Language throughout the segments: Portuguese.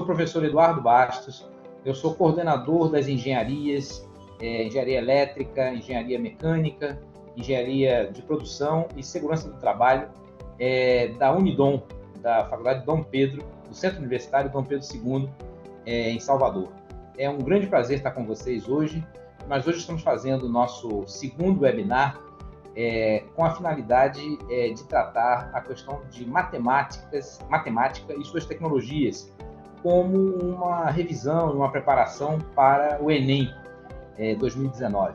o professor Eduardo Bastos, eu sou coordenador das engenharias, engenharia elétrica, engenharia mecânica, engenharia de produção e segurança do trabalho da Unidom, da Faculdade Dom Pedro, do Centro Universitário Dom Pedro II, em Salvador. É um grande prazer estar com vocês hoje. Nós hoje estamos fazendo o nosso segundo webinar com a finalidade de tratar a questão de matemática e suas tecnologias, como uma revisão, uma preparação para o Enem 2019.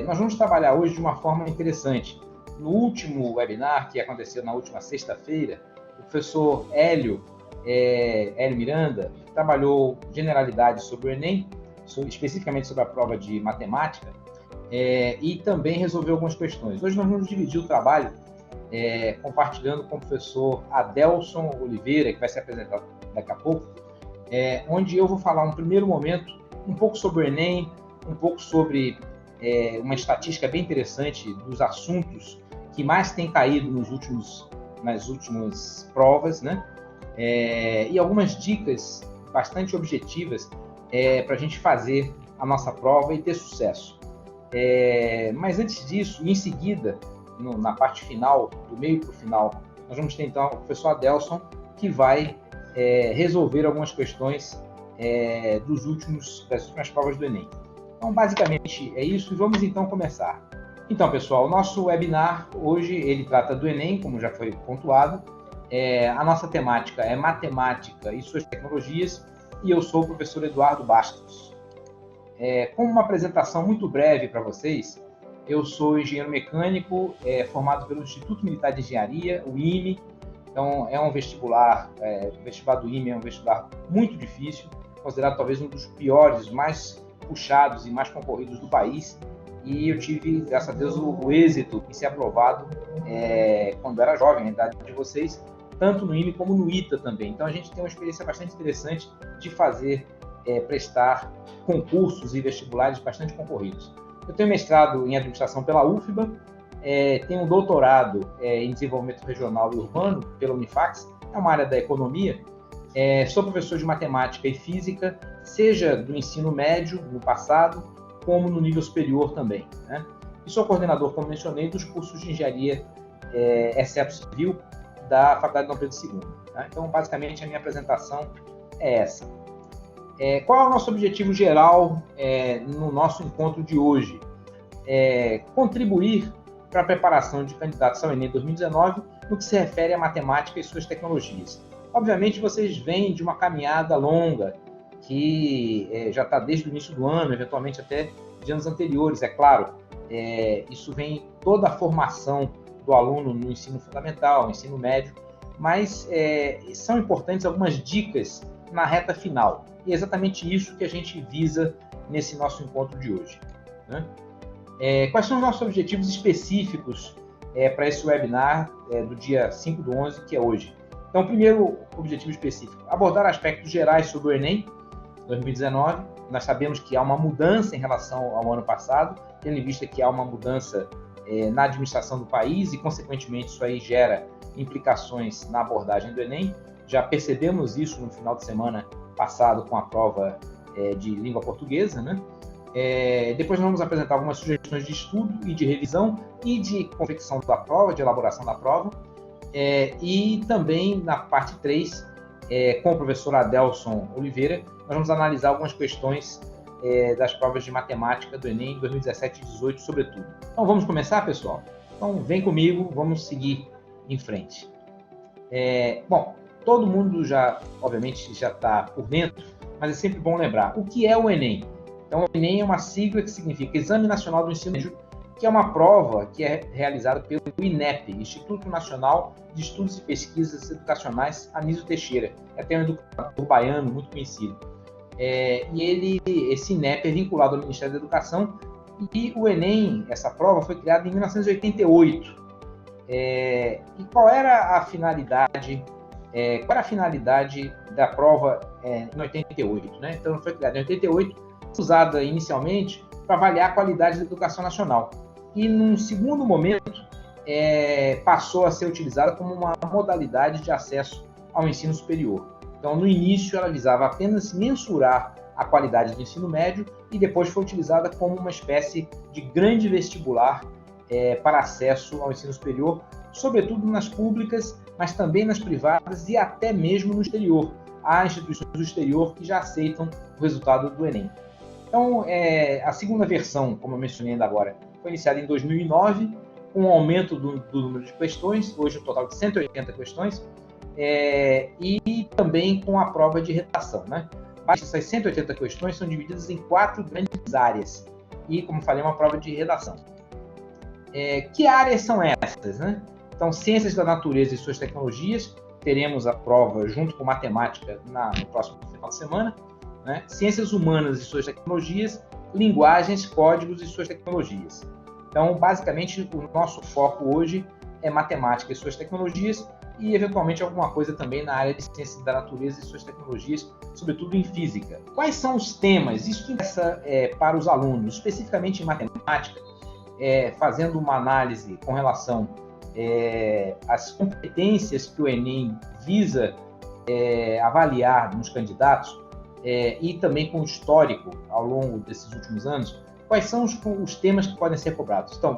Nós vamos trabalhar hoje de uma forma interessante. No último webinar, que aconteceu na última sexta-feira, o professor Hélio Miranda trabalhou generalidades sobre o Enem, especificamente sobre a prova de matemática, e também resolveu algumas questões. Hoje nós vamos dividir o trabalho compartilhando com o professor Adelson Oliveira, que vai se apresentar daqui a pouco, onde eu vou falar um primeiro momento um pouco sobre o Enem, um pouco sobre uma estatística bem interessante dos assuntos que mais têm caído nas últimas provas, né? E algumas dicas bastante objetivas para a gente fazer a nossa prova e ter sucesso. Mas antes disso, em seguida, na parte final, do meio para o final, nós vamos ter então o professor Adelson, que vai resolver algumas questões das últimas provas do Enem. Então, basicamente é isso, e vamos então começar. Então, pessoal, o nosso webinar hoje, ele trata do Enem, como já foi pontuado. A nossa temática é matemática e suas tecnologias, e eu sou o professor Eduardo Bastos. Como uma apresentação muito breve para vocês, eu sou engenheiro mecânico, formado pelo Instituto Militar de Engenharia, o IME. Então, é um vestibular, o vestibular do IME é um vestibular muito difícil, considerado talvez um dos piores, mais puxados e mais concorridos do país. E eu tive, graças a Deus, o êxito em ser aprovado quando era jovem, na idade de vocês, tanto no IME como no ITA também. Então, a gente tem uma experiência bastante interessante de prestar concursos e vestibulares bastante concorridos. Eu tenho mestrado em administração pela UFBA, tenho um doutorado em desenvolvimento regional e urbano pela Unifax, é uma área da economia. Sou professor de matemática e física, seja do ensino médio, no passado, como no nível superior também, né? E sou coordenador, como mencionei, dos cursos de engenharia, exceto civil, da Faculdade Dom Pedro II. Tá? Então, basicamente, a minha apresentação é essa. Qual é o nosso objetivo geral no nosso encontro de hoje? Contribuir para a preparação de candidatos ao Enem 2019 no que se refere à matemática e suas tecnologias. Obviamente, vocês vêm de uma caminhada longa, que já está desde o início do ano, eventualmente até de anos anteriores, é claro. Isso vem toda a formação do aluno no ensino fundamental, no ensino médio, mas são importantes algumas dicas na reta final. E é exatamente isso que a gente visa nesse nosso encontro de hoje, né? Quais são os nossos objetivos específicos para esse webinar do dia 5/11, que é hoje? Então, o primeiro objetivo específico, abordar aspectos gerais sobre o Enem 2019. Nós sabemos que há uma mudança em relação ao ano passado, tendo em vista que há uma mudança na administração do país e, consequentemente, isso aí gera implicações na abordagem do Enem. Já percebemos isso no final de semana passado com a prova de língua portuguesa, né? Depois nós vamos apresentar algumas sugestões de estudo e de revisão e de confecção da prova, de elaboração da prova. E também na parte 3, com o professor Adelson Oliveira, nós vamos analisar algumas questões das provas de matemática do Enem 2017 e 2018, sobretudo. Então vamos começar, pessoal? Então vem comigo, vamos seguir em frente. Bom, todo mundo obviamente já está por dentro, mas é sempre bom lembrar. O que é o Enem? Então, o Enem é uma sigla que significa Exame Nacional do Ensino Médio, que é uma prova que é realizada pelo INEP, Instituto Nacional de Estudos e Pesquisas Educacionais Anísio Teixeira. É um educador baiano muito conhecido. E esse INEP é vinculado ao Ministério da Educação, e o Enem, essa prova, foi criada em 1988. E qual era a finalidade? Qual era a finalidade da prova em 88? Né? Então, foi criada em 88, usada inicialmente para avaliar a qualidade da educação nacional. E, num segundo momento, passou a ser utilizada como uma modalidade de acesso ao ensino superior. Então, no início, ela visava apenas mensurar a qualidade do ensino médio e depois foi utilizada como uma espécie de grande vestibular para acesso ao ensino superior, sobretudo nas públicas, mas também nas privadas e até mesmo no exterior. Há instituições do exterior que já aceitam o resultado do Enem. Então, a segunda versão, como eu mencionei ainda agora, foi iniciada em 2009, com um aumento do número de questões, hoje um total de 180 questões, e também com a prova de redação, né? Essas 180 questões são divididas em 4 grandes áreas e, como falei, uma prova de redação. Que áreas são essas, né? Então, ciências da natureza e suas tecnologias, teremos a prova junto com matemática no próximo final de semana, né? Ciências humanas e suas tecnologias, linguagens, códigos e suas tecnologias. Então, basicamente, o nosso foco hoje é matemática e suas tecnologias e, eventualmente, alguma coisa também na área de ciências da natureza e suas tecnologias, sobretudo em física. Quais são os temas? Isso que interessa para os alunos, especificamente em matemática, fazendo uma análise com relação às competências que o Enem visa avaliar nos candidatos e também com o histórico ao longo desses últimos anos. Quais são os temas que podem ser cobrados? Então,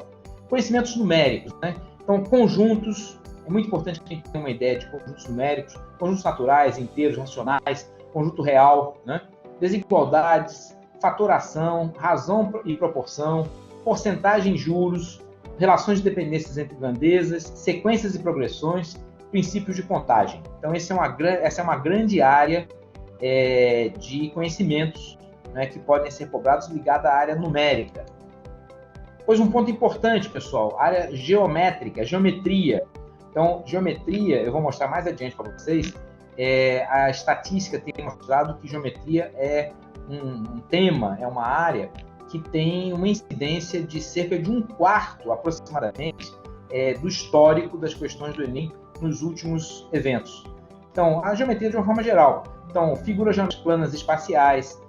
conhecimentos numéricos, né? Então, conjuntos, é muito importante que a gente tenha uma ideia de conjuntos numéricos, conjuntos naturais, inteiros, racionais, conjunto real, né? Desigualdades, fatoração, razão e proporção, porcentagem e juros, relações de dependências entre grandezas, sequências e progressões, princípios de contagem. Então, essa é uma grande área de conhecimentos, né, que podem ser cobrados ligada à área numérica. Pois um ponto importante, pessoal, área geométrica, geometria. Então, geometria, eu vou mostrar mais adiante para vocês, a estatística tem mostrado que geometria é um tema, é uma área que tem uma incidência de cerca de 1/4, aproximadamente, do histórico das questões do Enem nos últimos eventos. Então, a geometria de uma forma geral. Então, figuras geométricas planas espaciais,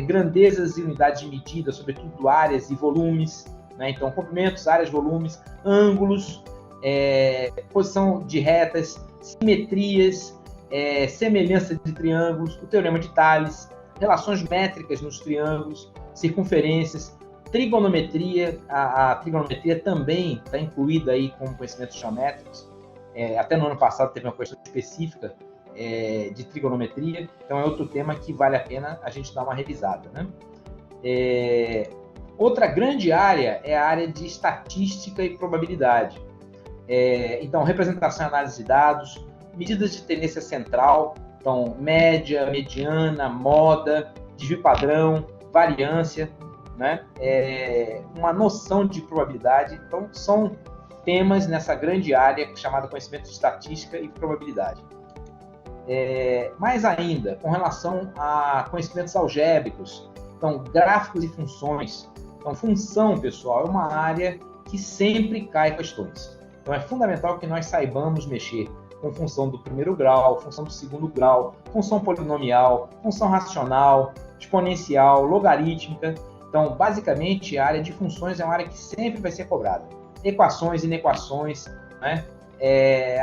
grandezas e unidades de medida, sobretudo áreas e volumes, né? Então, comprimentos, áreas, volumes, ângulos, posição de retas, simetrias, semelhança de triângulos, o teorema de Tales, relações métricas nos triângulos, circunferências, trigonometria. A trigonometria também está incluída aí como conhecimentos geométricos. Até no ano passado teve uma questão específica de trigonometria, então é outro tema que vale a pena a gente dar uma revisada, né? Outra grande área é a área de estatística e probabilidade. Então, representação e análise de dados, medidas de tendência central, então média, mediana, moda, desvio padrão, variância, né? Uma noção de probabilidade. Então, são temas nessa grande área chamada conhecimento de estatística e probabilidade. Mais ainda, com relação a conhecimentos algébricos, então, gráficos e funções. Então, função, pessoal, é uma área que sempre cai questões. Então, é fundamental que nós saibamos mexer com função do primeiro grau, função do segundo grau, função polinomial, função racional, exponencial, logarítmica. Então, basicamente, a área de funções é uma área que sempre vai ser cobrada. Equações, inequações, né?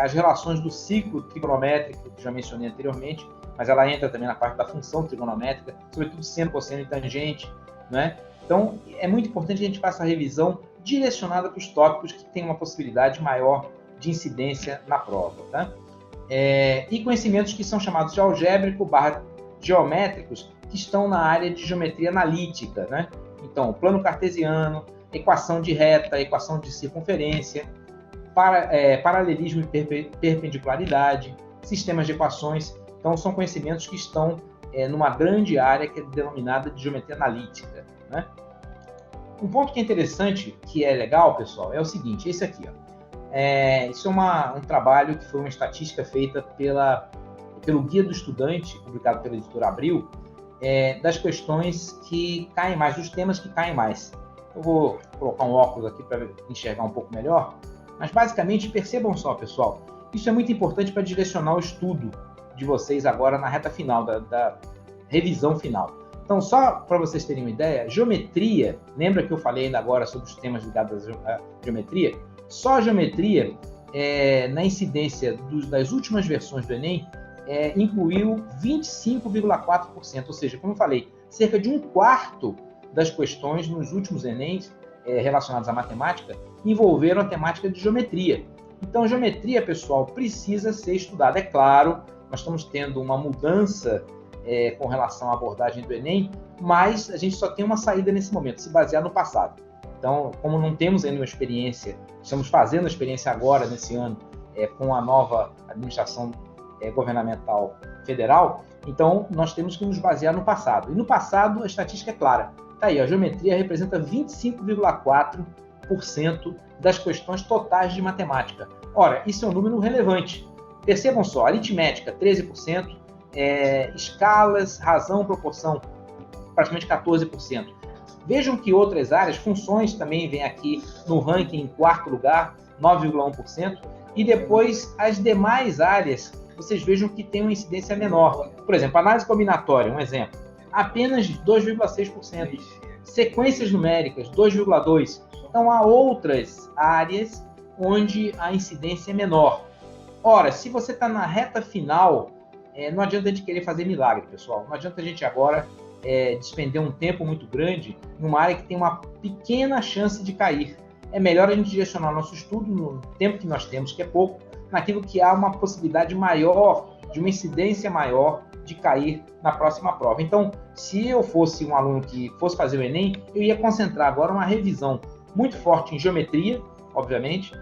As relações do ciclo trigonométrico, que já mencionei anteriormente, mas ela entra também na parte da função trigonométrica, sobretudo seno, cosseno e tangente, né? Então, é muito importante que a gente faça a revisão direcionada para os tópicos que têm uma possibilidade maior de incidência na prova, tá? E conhecimentos que são chamados de algébrico/geométricos, que estão na área de geometria analítica, né? Então, plano cartesiano, equação de reta, equação de circunferência, paralelismo e perpendicularidade, sistemas de equações. Então, são conhecimentos que estão numa grande área que é denominada de geometria analítica, né? Um ponto que é interessante, que é legal, pessoal, é o seguinte, esse aqui, ó. Isso é um trabalho que foi uma estatística feita pelo Guia do Estudante, publicado pela editora Abril, das questões que caem mais, dos temas que caem mais. Eu vou colocar um óculos aqui para enxergar um pouco melhor, mas basicamente, percebam só, pessoal, isso é muito importante para direcionar o estudo de vocês agora na reta final, da revisão final. Então, só para vocês terem uma ideia, geometria, lembra que eu falei ainda agora sobre os temas ligados à geometria? Só a geometria, na incidência das últimas versões do Enem, incluiu 25,4%, ou seja, como eu falei, cerca de 1/4 das questões nos últimos Enems relacionadas à matemática envolveram a temática de geometria. Então, geometria, pessoal, precisa ser estudada. É claro, nós estamos tendo uma mudança com relação à abordagem do Enem, mas a gente só tem uma saída nesse momento, se basear no passado. Então, como não temos ainda uma experiência, estamos fazendo a experiência agora, nesse ano, com a nova administração governamental federal, então nós temos que nos basear no passado. E no passado, a estatística é clara. Está aí, a geometria representa 25,4% das questões totais de matemática. Ora, isso é um número relevante. Percebam só, aritmética, 13%, escalas, razão, proporção, praticamente 14%. Vejam que outras áreas, funções também vêm aqui no ranking em quarto lugar, 9,1%, e depois as demais áreas, vocês vejam que tem uma incidência menor. Por exemplo, análise combinatória, um exemplo, apenas 2,6%. Sequências numéricas, 2,2%. Então, há outras áreas onde a incidência é menor. Ora, se você está na reta final, não adianta a gente querer fazer milagre, pessoal. Não adianta a gente agora despender um tempo muito grande numa área que tem uma pequena chance de cair. É melhor a gente direcionar nosso estudo no tempo que nós temos, que é pouco, naquilo que há uma possibilidade maior, de uma incidência maior de cair na próxima prova. Então, se eu fosse um aluno que fosse fazer o Enem, eu ia concentrar agora uma revisão muito forte em geometria, obviamente,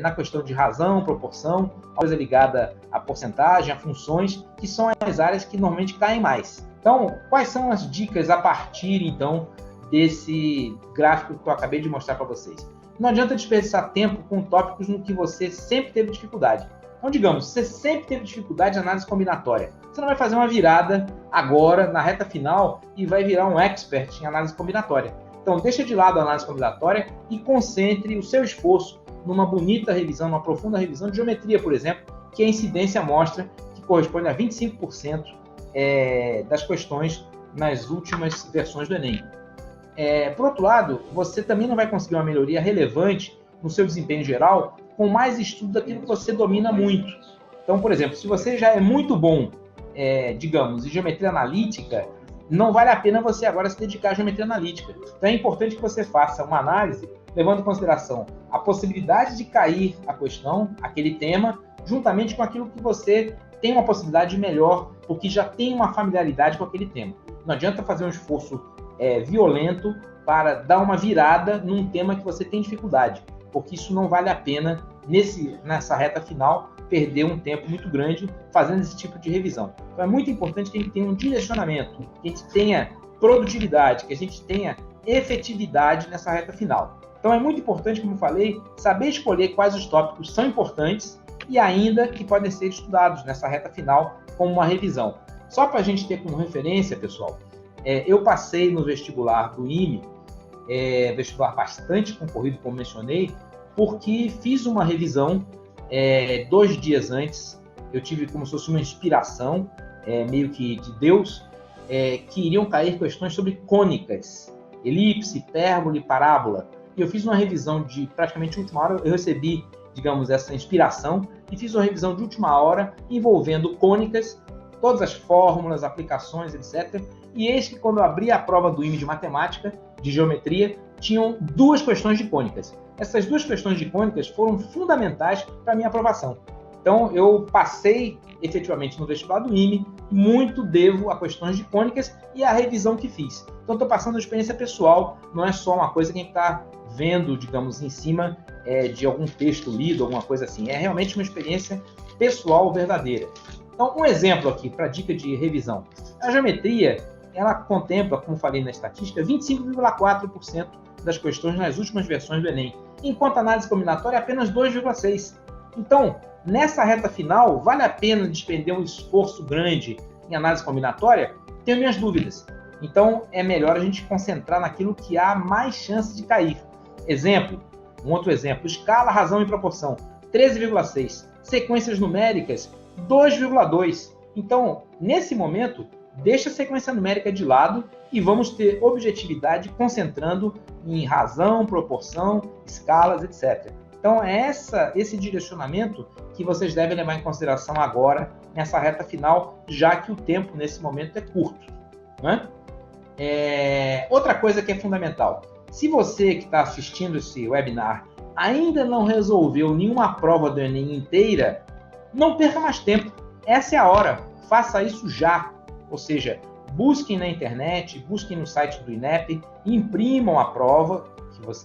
na questão de razão, proporção, coisa ligada à porcentagem, a funções, que são as áreas que normalmente caem mais. Então, quais são as dicas a partir, então, desse gráfico que eu acabei de mostrar para vocês? Não adianta desperdiçar tempo com tópicos no que você sempre teve dificuldade. Então, digamos, você sempre teve dificuldade de análise combinatória. Você não vai fazer uma virada agora, na reta final, e vai virar um expert em análise combinatória. Então, deixa de lado a análise combinatória e concentre o seu esforço numa bonita revisão, numa profunda revisão de geometria, por exemplo, que a incidência mostra que corresponde a 25% das questões nas últimas versões do Enem. Por outro lado, você também não vai conseguir uma melhoria relevante no seu desempenho geral com mais estudo daquilo que você domina muito. Então, por exemplo, se você já é muito bom, digamos, em geometria analítica, não vale a pena você agora se dedicar à geometria analítica. Então, é importante que você faça uma análise levando em consideração a possibilidade de cair a questão, aquele tema, juntamente com aquilo que você tem uma possibilidade melhor, porque já tem uma familiaridade com aquele tema. Não adianta fazer um esforço violento para dar uma virada num tema que você tem dificuldade, porque isso não vale a pena nessa reta final perder um tempo muito grande fazendo esse tipo de revisão. Então é muito importante que a gente tenha um direcionamento, que a gente tenha produtividade, que a gente tenha efetividade nessa reta final. Então é muito importante, como eu falei, saber escolher quais os tópicos são importantes e ainda que podem ser estudados nessa reta final como uma revisão. Só para a gente ter como referência, pessoal, eu passei no vestibular do IME, vestibular bastante concorrido, como mencionei, porque fiz uma revisão 2 dias antes. Eu tive como se fosse uma inspiração, meio que de Deus, que iriam cair questões sobre cônicas, elipse, hipérbole, parábola. E eu fiz uma revisão de praticamente última hora, eu recebi, digamos, essa inspiração, e fiz uma revisão de última hora envolvendo cônicas, todas as fórmulas, aplicações, etc. E eis que quando eu abri a prova do IME de matemática, de geometria, tinham 2 questões de cônicas. Essas 2 questões de cônicas foram fundamentais para a minha aprovação. Então, eu passei efetivamente no vestibular do IME, muito devo a questões de cônicas e à revisão que fiz. Então, estou passando a experiência pessoal, não é só uma coisa que a gente está vendo, digamos, em cima de algum texto lido, alguma coisa assim. É realmente uma experiência pessoal verdadeira. Então, um exemplo aqui para dica de revisão. A geometria, ela contempla, como falei na estatística, 25,4% das questões nas últimas versões do Enem, enquanto a análise combinatória é apenas 2,6%. Então, nessa reta final, vale a pena despender um esforço grande em análise combinatória? Tenho minhas dúvidas. Então, é melhor a gente concentrar naquilo que há mais chance de cair. Exemplo, um outro exemplo, escala, razão e proporção, 13,6%. Sequências numéricas, 2,2%. Então, nesse momento, deixa a sequência numérica de lado e vamos ter objetividade concentrando em razão, proporção, escalas, etc. Então, é esse direcionamento que vocês devem levar em consideração agora, nessa reta final, já que o tempo, nesse momento, é curto. Né? Outra coisa que é fundamental, se você que está assistindo esse webinar ainda não resolveu nenhuma prova do Enem inteira, não perca mais tempo. Essa é a hora. Faça isso já. Ou seja, busquem na internet, busquem no site do INEP, imprimam a prova,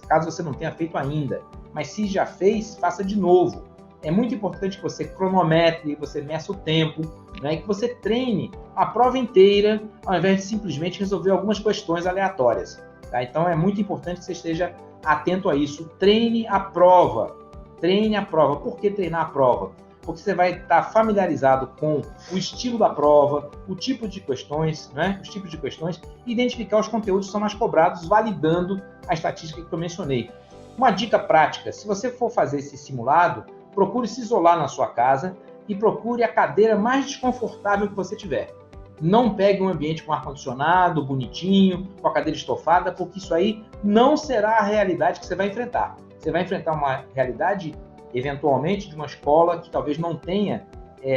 caso você não tenha feito ainda. Mas se já fez, faça de novo. É muito importante que você cronometre, você meça o tempo, né, e que você treine a prova inteira, ao invés de simplesmente resolver algumas questões aleatórias. Tá? Então é muito importante que você esteja atento a isso. Treine a prova. Treine a prova. Por que treinar a prova? Porque você vai estar familiarizado com o estilo da prova, o tipo de questões, né? Os tipos de questões, e identificar os conteúdos que são mais cobrados, validando a estatística que eu mencionei. Uma dica prática, se você for fazer esse simulado, procure se isolar na sua casa e procure a cadeira mais desconfortável que você tiver. Não pegue um ambiente com ar-condicionado, bonitinho, com a cadeira estofada, porque isso aí não será a realidade que você vai enfrentar. Você vai enfrentar uma realidade, eventualmente, de uma escola que talvez não tenha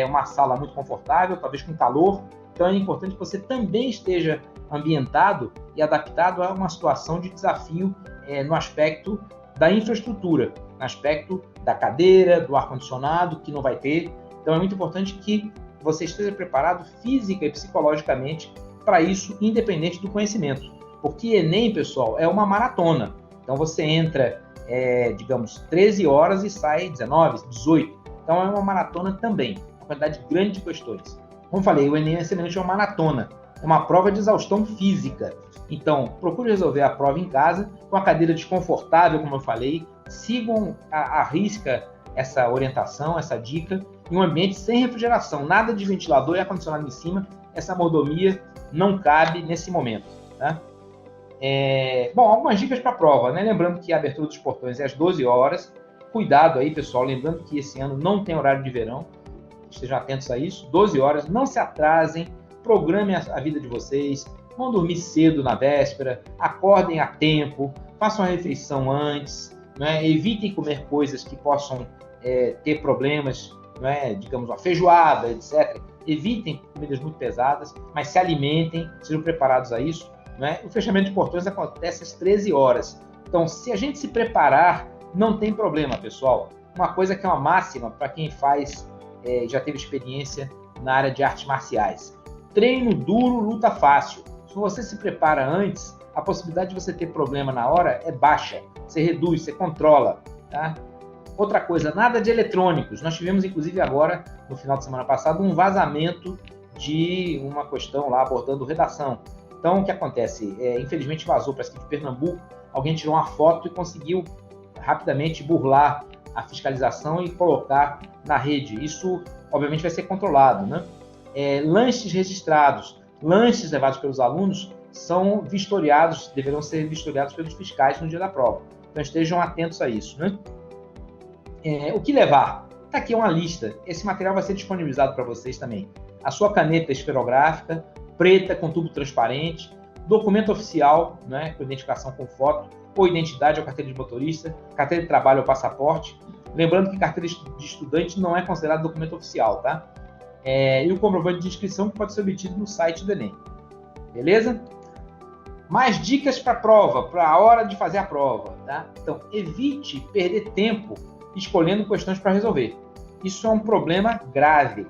uma sala muito confortável, talvez com calor. Então é importante que você também esteja ambientado e adaptado a uma situação de desafio no aspecto da infraestrutura, no aspecto da cadeira, do ar-condicionado, que não vai ter. Então é muito importante que você esteja preparado física e psicologicamente para isso, independente do conhecimento. Porque Enem, pessoal, é uma maratona. Então você entra, digamos, 13 horas e sai 19, 18. Então é uma maratona também, uma quantidade grande de questões. Como falei, o Enem é semelhante a uma maratona, é uma prova de exaustão física. Então, procure resolver a prova em casa, com a cadeira desconfortável, como eu falei, sigam à risca essa orientação, essa dica, em um ambiente sem refrigeração, nada de ventilador e ar-condicionado em cima, essa mordomia não cabe nesse momento. Tá? Bom, algumas dicas para a prova, né? Lembrando que a abertura dos portões é às 12 horas, cuidado aí, pessoal, lembrando que esse ano não tem horário de verão, estejam atentos a isso, 12 horas, não se atrasem, programem a vida de vocês, vão dormir cedo na véspera, acordem a tempo, façam a refeição antes, né? Evitem comer coisas que possam ter problemas, né? Digamos, uma feijoada, etc. Evitem comidas muito pesadas, mas se alimentem, sejam preparados a isso. Né? O fechamento de portões acontece às 13 horas. Então, se a gente se preparar, não tem problema, pessoal. Uma coisa que é uma máxima para quem já teve experiência na área de artes marciais. Treino duro, luta fácil. Se você se prepara antes, a possibilidade de você ter problema na hora é baixa. Você reduz, você controla. Tá? Outra coisa, nada de eletrônicos. Nós tivemos, inclusive, agora, no final de semana passado, um vazamento de uma questão lá abordando redação. Então, o que acontece? Infelizmente vazou para aqui de Pernambuco, alguém tirou uma foto e conseguiu rapidamente burlar a fiscalização e colocar na rede. Isso, obviamente, vai ser controlado. Né? Lanches registrados, lanches levados pelos alunos são vistoriados, deverão ser vistoriados pelos fiscais no dia da prova. Então, estejam atentos a isso. Né? O que levar? Está aqui uma lista. Esse material vai ser disponibilizado para vocês também. A sua caneta esferográfica, preta com tubo transparente, documento oficial, né, com identificação com foto, ou identidade ou carteira de motorista, carteira de trabalho ou passaporte. Lembrando que carteira de estudante não é considerado documento oficial, tá? E o comprovante de inscrição que pode ser obtido no site do Enem. Beleza? Mais dicas para a prova, para a hora de fazer a prova, tá? Então, evite perder tempo escolhendo questões para resolver. Isso é um problema grave.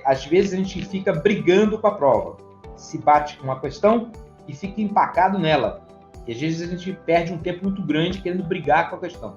Às vezes a gente fica brigando com a prova, se bate com uma questão e fica empacado nela. E às vezes a gente perde um tempo muito grande querendo brigar com a questão.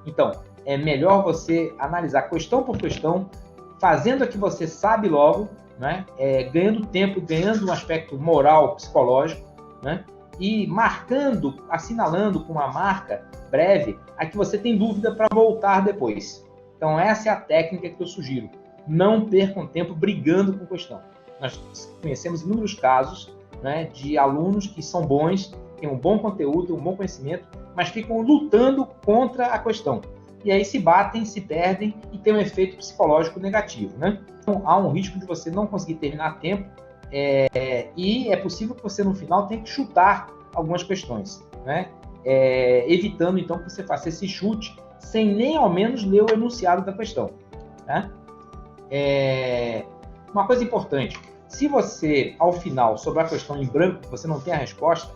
Então, é melhor você analisar questão por questão, fazendo a que você sabe logo, né? Ganhando tempo, ganhando um aspecto moral, psicológico, né? E marcando, assinalando com uma marca breve a que você tem dúvida para voltar depois. Então, essa é a técnica que eu sugiro. Não percam tempo brigando com questão. Nós conhecemos inúmeros casos, né, de alunos que são bons, têm um bom conteúdo, um bom conhecimento, mas ficam lutando contra a questão. E aí se batem, se perdem e tem um efeito psicológico negativo. Né? Então, há um risco de você não conseguir terminar a tempo e é possível que você, no final, tenha que chutar algumas questões. Né? Evitando, então, que você faça esse chute sem nem ao menos ler o enunciado da questão. Tá? Uma coisa importante, se você, ao final, sobre a questão em branco, você não tem a resposta,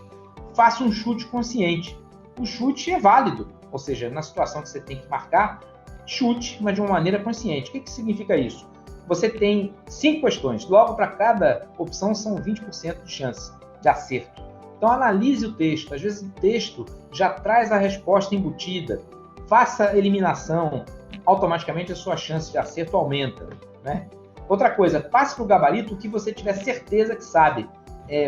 faça um chute consciente. O chute é válido, ou seja, na situação que você tem que marcar, chute, mas de uma maneira consciente. O que significa isso? Você tem 5 questões, logo para cada opção são 20% de chance de acerto. Então analise o texto, às vezes o texto já traz a resposta embutida, faça a eliminação, automaticamente a sua chance de acerto aumenta. Né? Outra coisa, passe para o gabarito o que você tiver certeza que sabe.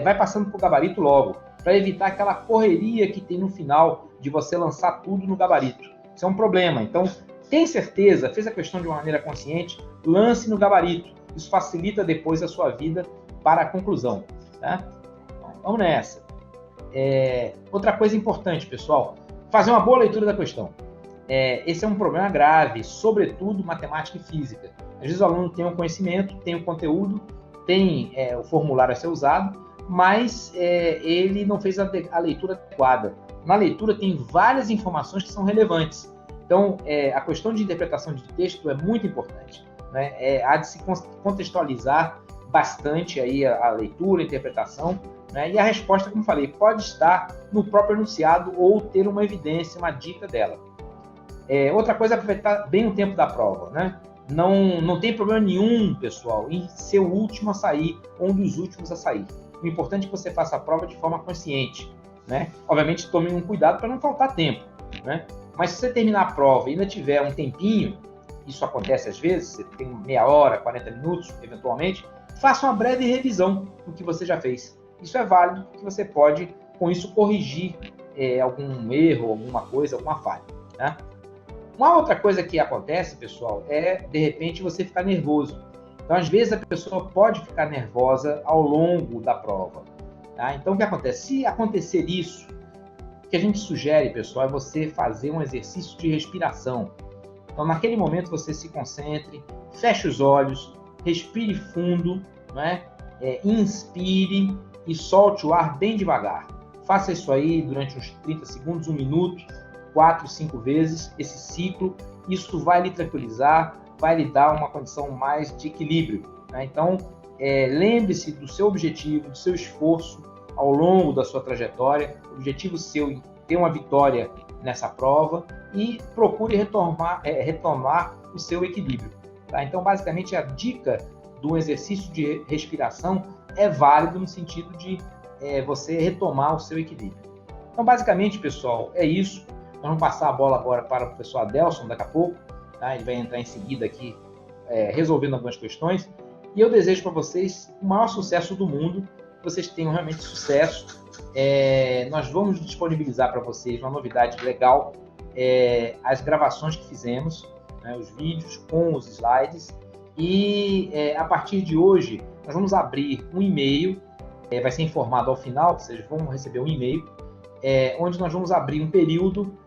Vai passando para o gabarito logo, para evitar aquela correria que tem no final de você lançar tudo no gabarito. Isso é um problema. Então, tem certeza, fez a questão de uma maneira consciente, lance no gabarito. Isso facilita depois a sua vida para a conclusão. Tá? Então, vamos nessa. Outra coisa importante, pessoal, fazer uma boa leitura da questão. Esse é um problema grave, sobretudo matemática e física. Às vezes o aluno tem um conhecimento, tem o conteúdo, tem o formulário a ser usado, mas ele não fez a leitura adequada. Na leitura tem várias informações que são relevantes. Então, a questão de interpretação de texto é muito importante. Né? Há de se contextualizar bastante aí a leitura, a interpretação, né? E a resposta, como falei, pode estar no próprio enunciado ou ter uma evidência, uma dica dela. Outra coisa é aproveitar bem o tempo da prova. Né? Não tem problema nenhum, pessoal, em ser o último a sair ou um dos últimos a sair. O importante é que você faça a prova de forma consciente. Né? Obviamente, tome um cuidado para não faltar tempo. Né? Mas se você terminar a prova e ainda tiver um tempinho, isso acontece às vezes, você tem meia hora, 40 minutos, eventualmente, faça uma breve revisão do que você já fez. Isso é válido, porque você pode, com isso, corrigir algum erro, alguma coisa, alguma falha. Tá? Uma outra coisa que acontece, pessoal, de repente, você ficar nervoso. Então, às vezes, a pessoa pode ficar nervosa ao longo da prova. Tá? Então, o que acontece? Se acontecer isso, o que a gente sugere, pessoal, é você fazer um exercício de respiração. Então, naquele momento, você se concentre, feche os olhos, respire fundo, né? Inspire e solte o ar bem devagar. Faça isso aí durante uns 30 segundos, 1 minuto, 4, 5 vezes, esse ciclo. Isso vai lhe tranquilizar, vai lhe dar uma condição mais de equilíbrio. Né? Então, lembre-se do seu objetivo, do seu esforço ao longo da sua trajetória. O objetivo seu é ter uma vitória nessa prova e procure retomar o seu equilíbrio. Tá? Então, basicamente, a dica do exercício de respiração é válido no sentido de você retomar o seu equilíbrio. Então, basicamente, pessoal, é isso. Nós vamos passar a bola agora para o professor Adelson daqui a pouco. Tá? Ele vai entrar em seguida aqui resolvendo algumas questões. E eu desejo para vocês o maior sucesso do mundo, que vocês tenham realmente sucesso. Nós vamos disponibilizar para vocês uma novidade legal, as gravações que fizemos, né, os vídeos com os slides. E a partir de hoje, nós vamos abrir um e-mail, vai ser informado ao final, vocês vão receber um e-mail, onde nós vamos abrir um período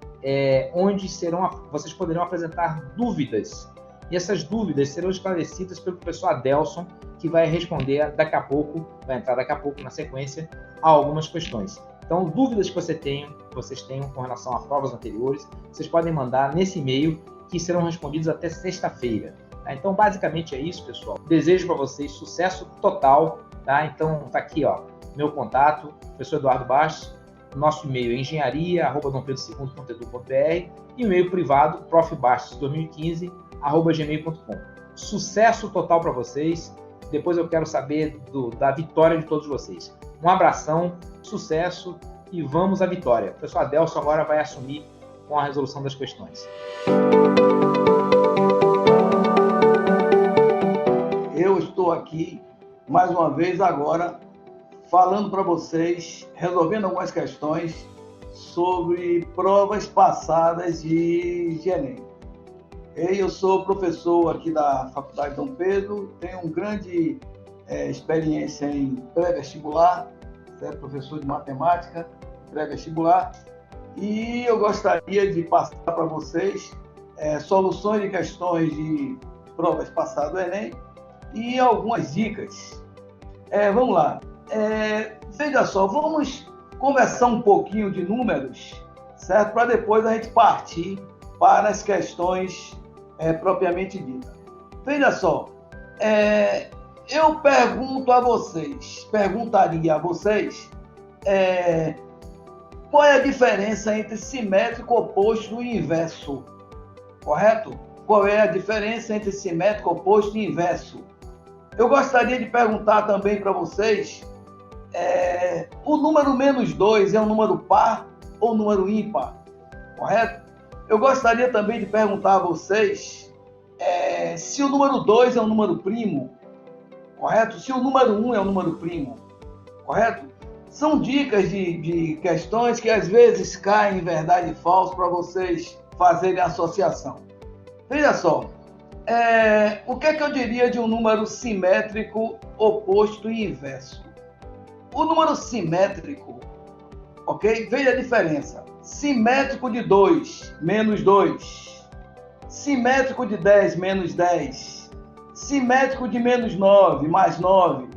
onde vocês poderão apresentar dúvidas. E essas dúvidas serão esclarecidas pelo professor Adelson, que vai responder daqui a pouco, vai entrar daqui a pouco na sequência, a algumas questões. Então, dúvidas que vocês tenham com relação a provas anteriores, vocês podem mandar nesse e-mail, que serão respondidos até sexta-feira. Tá? Então, basicamente é isso, pessoal. Desejo para vocês sucesso total. Tá? Então, está aqui, ó, meu contato, professor Eduardo Bastos. Nosso e-mail é engenharia@dompedro2.edu.br e o e-mail privado, profbastos2015@gmail.com. Sucesso total para vocês. Depois eu quero saber da vitória de todos vocês. Um abração, sucesso e vamos à vitória. O professor Adelson agora vai assumir com a resolução das questões. Eu estou aqui, mais uma vez agora, falando para vocês, resolvendo algumas questões sobre provas passadas de Enem. Eu sou professor aqui da Faculdade Dom Pedro, tenho uma grande experiência em pré-vestibular, professor de matemática, pré-vestibular, e eu gostaria de passar para vocês soluções de questões de provas passadas do Enem e algumas dicas. Vamos lá. Veja só, vamos conversar um pouquinho de números, certo? Para depois a gente partir para as questões propriamente ditas. Veja só, eu perguntaria a vocês, qual é a diferença entre simétrico, oposto e inverso? Correto? Qual é a diferença entre simétrico, oposto e inverso? Eu gostaria de perguntar também para vocês, o número -2 é um número par ou número ímpar? Correto? Eu gostaria também de perguntar a vocês se o número 2 é um número primo. Correto? Se o número 1 é um número primo. Correto? São dicas de questões que às vezes caem em verdade e falso para vocês fazerem associação. Veja só, o que é que eu diria de um número simétrico, oposto e inverso? O número simétrico, ok? Veja a diferença. Simétrico de 2, -2. Simétrico de 10, -10. Simétrico de -9, +9.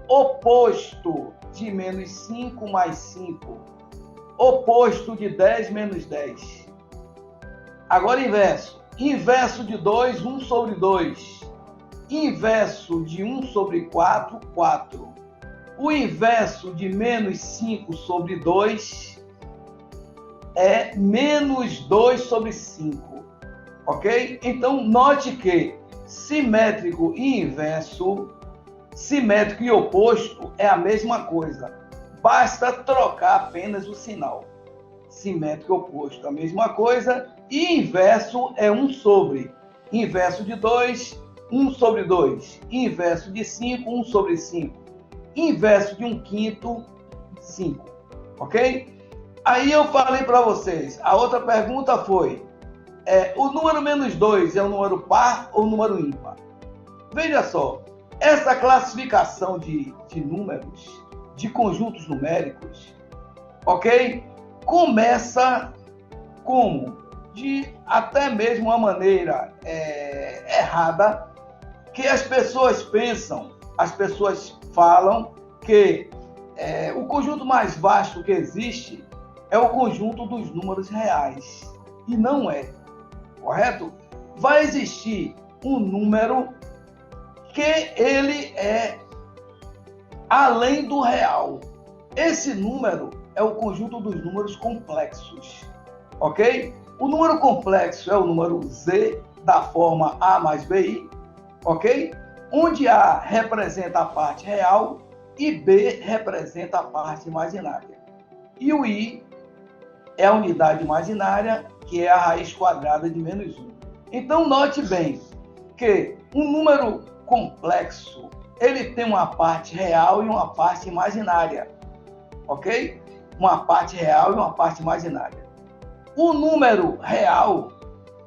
Oposto de -5, +5. Oposto de 10, -10. Agora inverso. Inverso de 2, 1 sobre 2. Inverso de 1 sobre 4, 4. O inverso de -5 sobre 2 é -2 sobre 5. Ok? Então, note que simétrico e inverso, simétrico e oposto é a mesma coisa. Basta trocar apenas o sinal. Simétrico e oposto, a mesma coisa. E inverso é 1 sobre. Inverso de 2, 1 sobre 2. Inverso de 5, 1 sobre 5. Inverso de 1/5, 5. Ok? Aí eu falei para vocês, a outra pergunta foi, o número -2 é um número par ou um número ímpar? Veja só, essa classificação de números, de conjuntos numéricos, ok? Começa como? De até mesmo uma maneira errada, que as pessoas pensam, as pessoas falam que o conjunto mais vasto que existe é o conjunto dos números reais. E não é. Correto? Vai existir um número que ele é além do real. Esse número é o conjunto dos números complexos. Ok? O número complexo é o número Z da forma A mais BI. Ok? Onde A representa a parte real e B representa a parte imaginária. E o I é a unidade imaginária, que é a raiz quadrada de -1. Então, note bem que um número complexo, ele tem uma parte real e uma parte imaginária. Ok? Uma parte real e uma parte imaginária. O número real,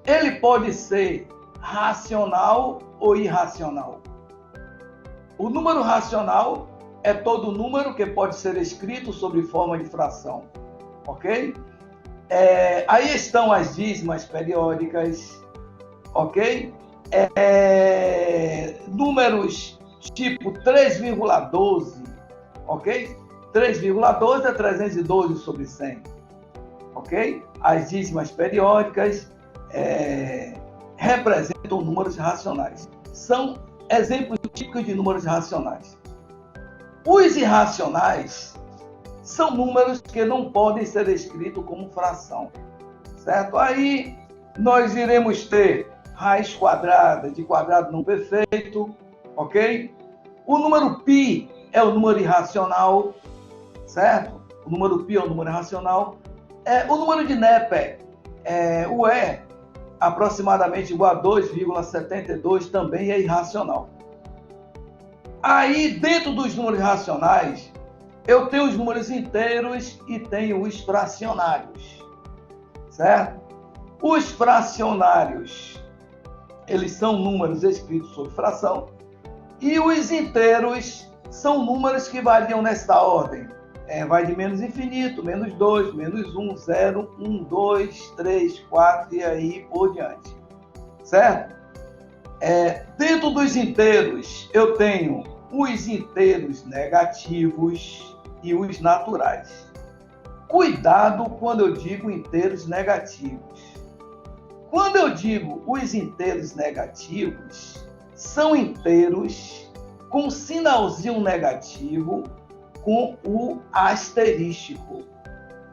ele pode ser racional ou irracional. O número racional é todo número que pode ser escrito sob forma de fração. Ok? Aí estão as dízimas periódicas, ok? Números tipo 3,12, ok? 3,12 é 312 sobre 100, ok? As dízimas periódicas representam números racionais. São exemplos típicos de números racionais. Os irracionais são números que não podem ser escritos como fração, certo? Aí nós iremos ter raiz quadrada de quadrado não perfeito, ok? O número π é o número irracional, certo? O número π é o número irracional. O número de Neper, o E, aproximadamente igual a 2,72, também é irracional. Aí, dentro dos números racionais, eu tenho os números inteiros e tenho os fracionários, certo? Os fracionários, eles são números escritos sob fração, e os inteiros são números que variam nesta ordem. Vai de menos infinito, -2, -1, 0, 1, 2, 3, 4 e aí por diante, certo? Dentro dos inteiros, eu tenho os inteiros negativos e os naturais. Cuidado quando eu digo inteiros negativos. Quando eu digo os inteiros negativos, são inteiros com sinalzinho negativo com o asterístico.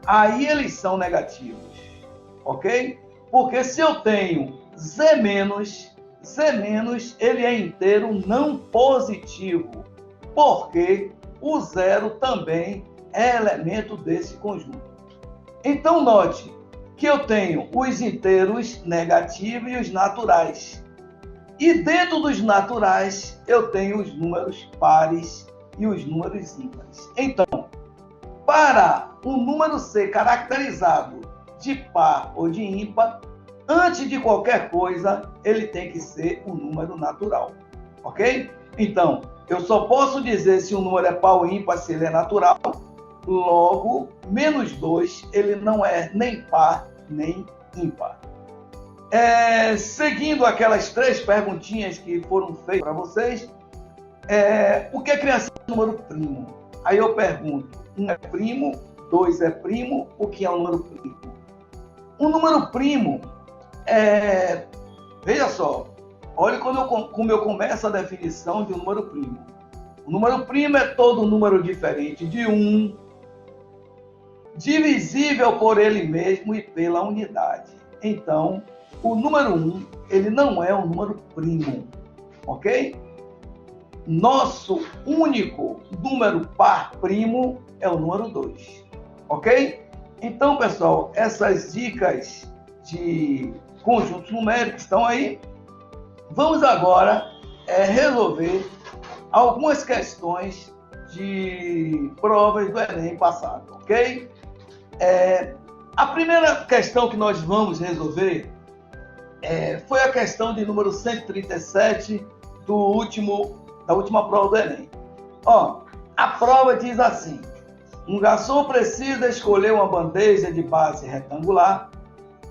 Aí eles são negativos, ok? Porque se eu tenho Z-, Z- ele é inteiro não positivo, porque o zero também é elemento desse conjunto. Então, note que eu tenho os inteiros negativos e os naturais. E dentro dos naturais, eu tenho os números pares e os números ímpares. Então, para um número ser caracterizado de par ou de ímpar, antes de qualquer coisa, ele tem que ser um número natural, ok? Então, eu só posso dizer se um número é par ou ímpar se ele é natural, logo, -2, ele não é nem par nem ímpar. Seguindo aquelas 3 perguntinhas que foram feitas para vocês, o que é criação de número primo? Aí eu pergunto, 1 é primo, 2 é primo, o que é um número primo? Um número primo veja só, olha como eu começo a definição de um número primo. O número primo é todo número diferente de 1, divisível por ele mesmo e pela unidade. Então, o número 1, ele não é um número primo, ok? Nosso único número par primo é o número 2, ok? Então, pessoal, essas dicas de conjuntos numéricos estão aí. Vamos agora resolver algumas questões de provas do Enem passado, ok? A primeira questão que nós vamos resolver foi a questão de número 137 da última prova do Enem. A prova diz assim: um garçom precisa escolher uma bandeja de base retangular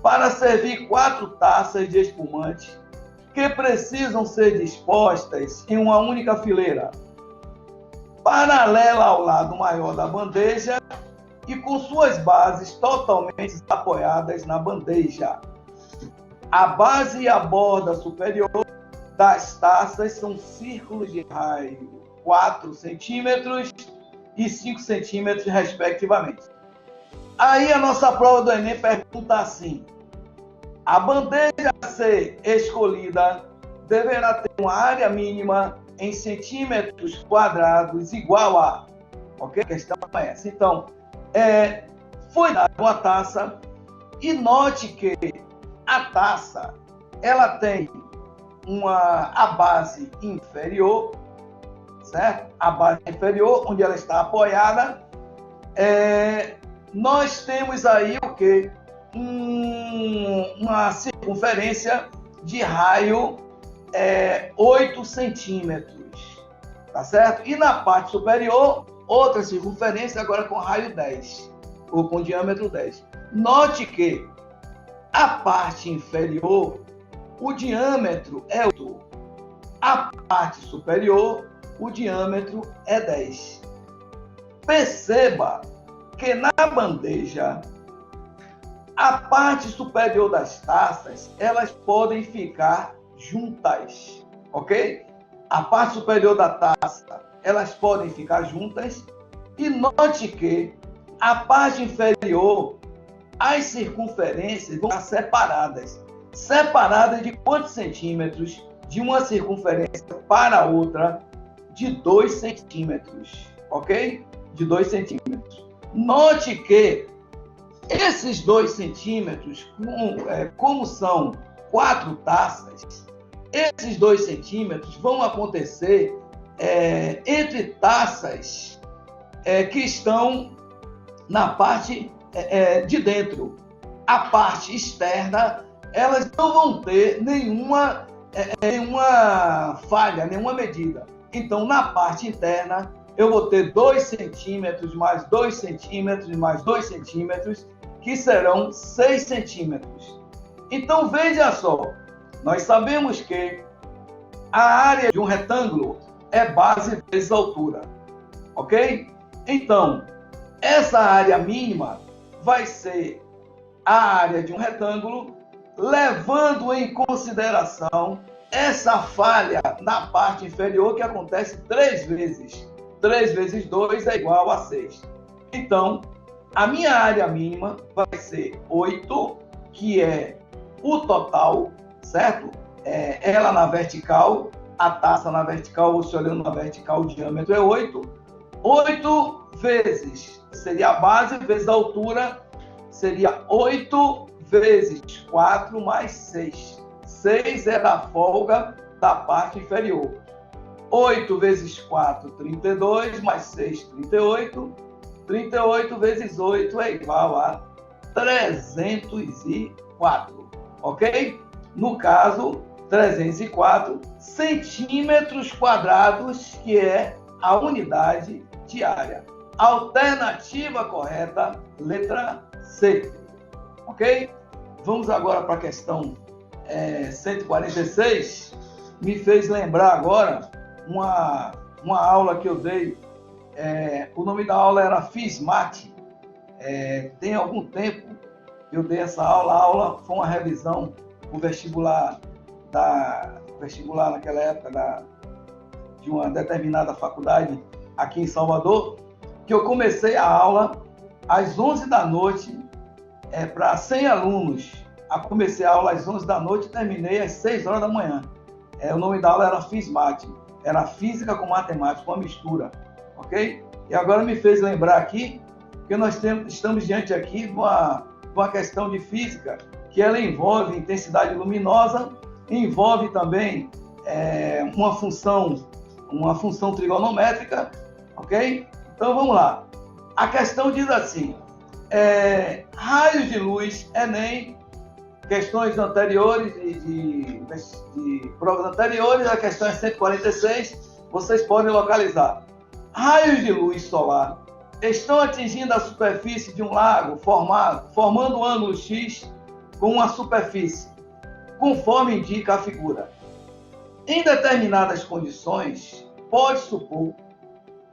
para servir 4 taças de espumante que precisam ser dispostas em uma única fileira, paralela ao lado maior da bandeja e com suas bases totalmente apoiadas na bandeja. A base e a borda superior das taças são círculos de raio 4 centímetros e 5 centímetros, respectivamente. Aí a nossa prova do Enem pergunta assim: a bandeja a ser escolhida deverá ter uma área mínima em centímetros quadrados igual a... Ok? A questão é essa. Então, foi dada uma taça e note que a taça ela tem a base inferior, certo? A base inferior, onde ela está apoiada. Nós temos aí o quê? Uma circunferência de raio 8 centímetros, tá certo? E na parte superior, outra circunferência agora com raio 10, ou com diâmetro 10. Note que a parte inferior, o diâmetro é 8. A parte superior, o diâmetro é 10. Perceba que na bandeja, a parte superior das taças, elas podem ficar juntas, ok? A parte superior da taça, elas podem ficar juntas. E note que a parte inferior, as circunferências vão estar separadas. Separadas de quantos centímetros? De uma circunferência para outra, de 2 centímetros, ok? De 2 centímetros. Note que esses 2 centímetros, como são 4 taças, esses 2 centímetros vão acontecer entre taças que estão na parte de dentro. A parte externa, elas não vão ter nenhuma falha, nenhuma medida. Então, na parte interna, eu vou ter 2 centímetros, mais 2 centímetros, mais 2 centímetros, que serão 6 centímetros. Então, veja só, nós sabemos que a área de um retângulo é base vezes altura, ok? Então, essa área mínima vai ser a área de um retângulo levando em consideração essa falha na parte inferior que acontece 3 vezes. 3 vezes 2 é igual a 6. Então, a minha área mínima vai ser 8, que é o total, certo? Ela na vertical, a taça na vertical, você olhando na vertical, o diâmetro é 8. 8 vezes seria a base, vezes a altura, seria 8 vezes 4 mais 6. 6 era a folga da parte inferior. 8 vezes 4, 32, mais 6, 38. 38 vezes 8 é igual a 304, ok? No caso, 304 centímetros quadrados, que é a unidade de área. Alternativa correta, letra C, ok? Vamos agora para a questão 146. Me fez lembrar agora uma aula que eu dei. O nome da aula era FISMAT. Tem algum tempo eu dei essa aula. A aula foi uma revisão do vestibular naquela época de uma determinada faculdade aqui em Salvador, que eu comecei a aula às 11 da noite para 100 alunos. Comecei a aula às 11 da noite e terminei às 6 horas da manhã. O nome da aula era FISMAT. Era Física com Matemática, uma mistura. Ok? E agora me fez lembrar aqui que nós estamos diante aqui de uma questão de física que ela envolve intensidade luminosa, envolve também uma função trigonométrica, ok? Então vamos lá. A questão diz assim: raios de luz, Enem, questões anteriores de provas anteriores, a questão é 146, vocês podem localizar. Raios de luz solar estão atingindo a superfície de um lago formando um ângulo X com uma superfície, conforme indica a figura. Em determinadas condições, pode supor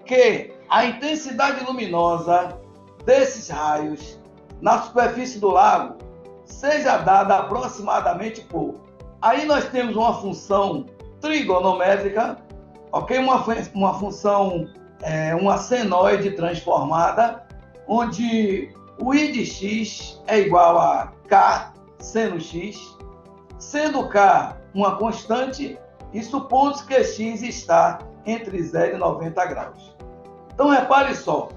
que a intensidade luminosa desses raios na superfície do lago seja dada aproximadamente por... Aí nós temos uma função trigonométrica, ok? Uma função, uma senoide transformada, onde o I de x é igual a K seno x, sendo K uma constante e supondo que x está entre 0 e 90 graus. Então, repare só,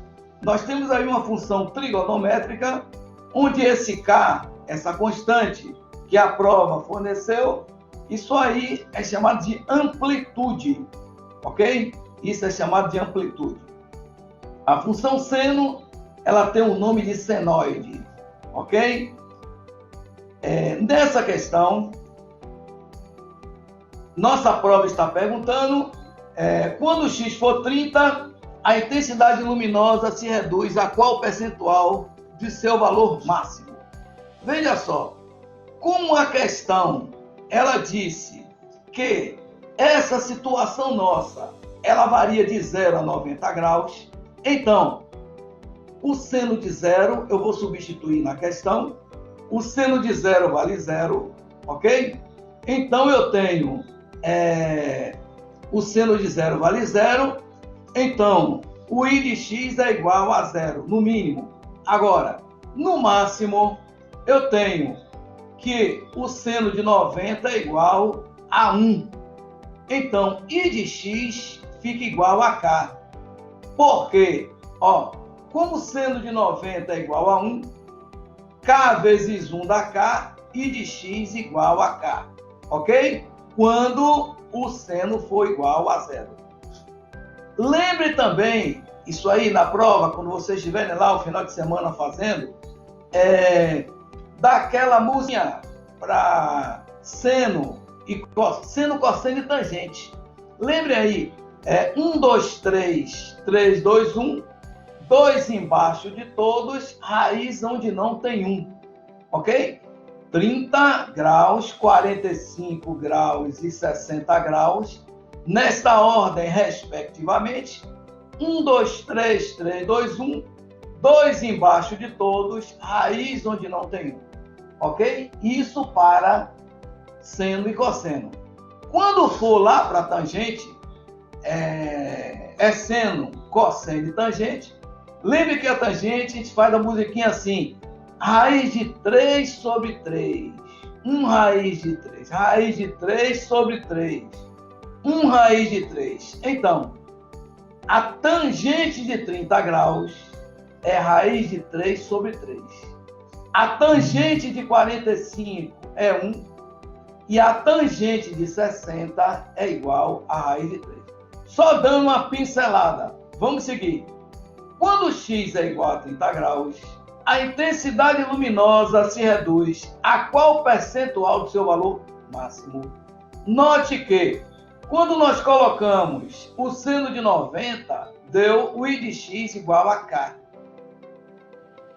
nós temos aí uma função trigonométrica, onde esse K, essa constante que a prova forneceu, isso aí é chamado de amplitude, ok? Isso é chamado de amplitude. A função seno, ela tem o nome de senoide, ok? Nessa questão, nossa prova está perguntando, quando x for 30, a intensidade luminosa se reduz a qual percentual de seu valor máximo? Veja só, como a questão, ela disse que essa situação nossa, ela varia de 0 a 90 graus, então, o seno de 0, eu vou substituir na questão, o seno de 0 vale 0, ok? Então, eu tenho o seno de 0 vale 0, então, o I de x é igual a 0, no mínimo. Agora, no máximo, eu tenho que o seno de 90 é igual a 1. Então, I de x fica igual a K. Por quê? Como o seno de 90 é igual a 1, K vezes 1 dá K, I de x igual a K. Ok? Quando o seno for igual a 0. Lembre também, isso aí na prova, quando vocês estiverem lá o final de semana fazendo, daquela música para seno, seno, cosseno e tangente. Lembre aí, 1, 2, 3, 3, 2, 1, 2 embaixo de todos, raiz onde não tem 1, ok? 30 graus, 45 graus e 60 graus, nesta ordem, respectivamente, 1, 2, 3, 3, 2, 1, 2 embaixo de todos, raiz onde não tem 1, ok? Isso para seno e cosseno. Quando for lá para a tangente, é seno, cosseno e tangente. Lembre que a tangente a gente faz a musiquinha assim, raiz de 3 sobre 3, 1 raiz de 3, raiz de 3 sobre 3, 1 raiz de 3. Então, a tangente de 30 graus é raiz de 3 sobre 3. A tangente de 45 é 1 e a tangente de 60 é igual a raiz de 3. Só dando uma pincelada. Vamos seguir. Quando x é igual a 30 graus, a intensidade luminosa se reduz a qual percentual do seu valor máximo? Note que, quando nós colocamos o seno de 90, deu o I de x igual a K.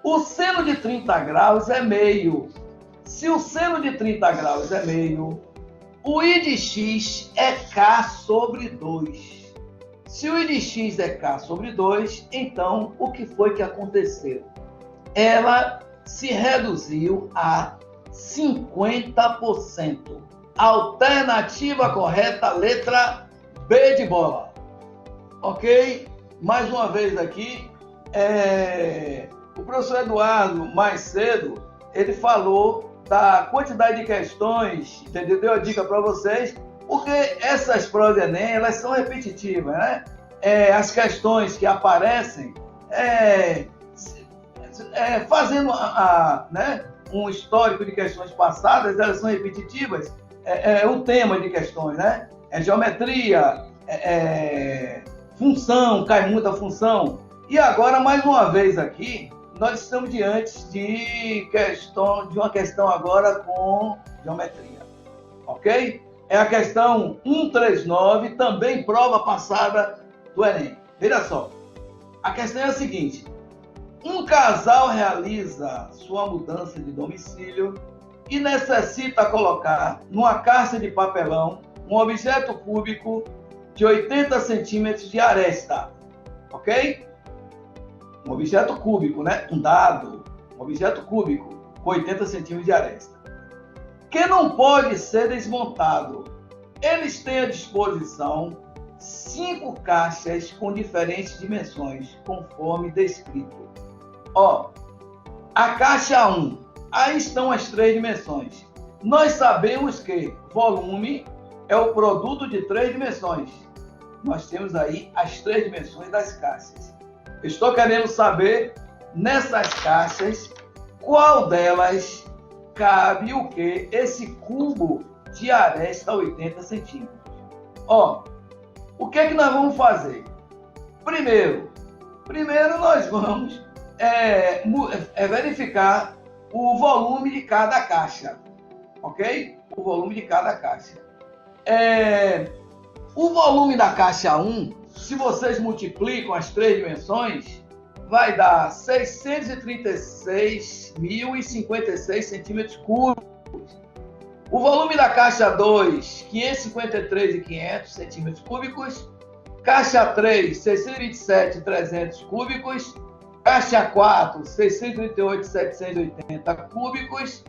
O seno de 30 graus é meio. Se o seno de 30 graus é meio, o I de x é K sobre 2. Se o I de x é K sobre 2, então o que foi que aconteceu? Ela se reduziu a 50%. Alternativa correta, letra B de bola. Ok? Mais uma vez aqui, o professor Eduardo, mais cedo, ele falou da quantidade de questões, entendeu? Deu a dica para vocês, porque essas provas de Enem, elas são repetitivas, né? As questões que aparecem, fazendo né, um histórico de questões passadas, elas são repetitivas, o tema de questões, né? Geometria, função, cai muita função. E agora, mais uma vez aqui, nós estamos diante de uma questão agora com geometria, ok? É a questão 139, também prova passada do Enem. Veja só, a questão é a seguinte: um casal realiza sua mudança de domicílio e necessita colocar numa caixa de papelão um objeto cúbico de 80 centímetros de aresta, ok? Um objeto cúbico, né? Um dado, um objeto cúbico com 80 centímetros de aresta, que não pode ser desmontado. Eles têm à disposição 5 caixas com diferentes dimensões, conforme descrito. Ó, a caixa 1, aí estão as 3 dimensões. Nós sabemos que volume é o produto de 3 dimensões. Nós temos aí as 3 dimensões das caixas. Estou querendo saber, nessas caixas, qual delas cabe o quê? Esse cubo de aresta 80 centímetros. Ó, o que é que nós vamos fazer? Primeiro nós vamos verificar o volume de cada caixa, ok? O volume de cada caixa. O volume da caixa 1, se vocês multiplicam as 3 dimensões, vai dar 636.056 centímetros cúbicos. O volume da caixa 2, 553.500 centímetros cúbicos. Caixa 3, 627.300 cúbicos. Caixa 4, 638.780 cúbicos.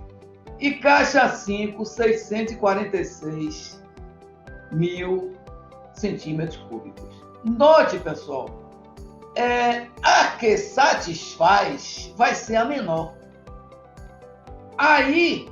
E caixa 5, 646.000 centímetros cúbicos. Note, pessoal, a que satisfaz vai ser a menor. Aí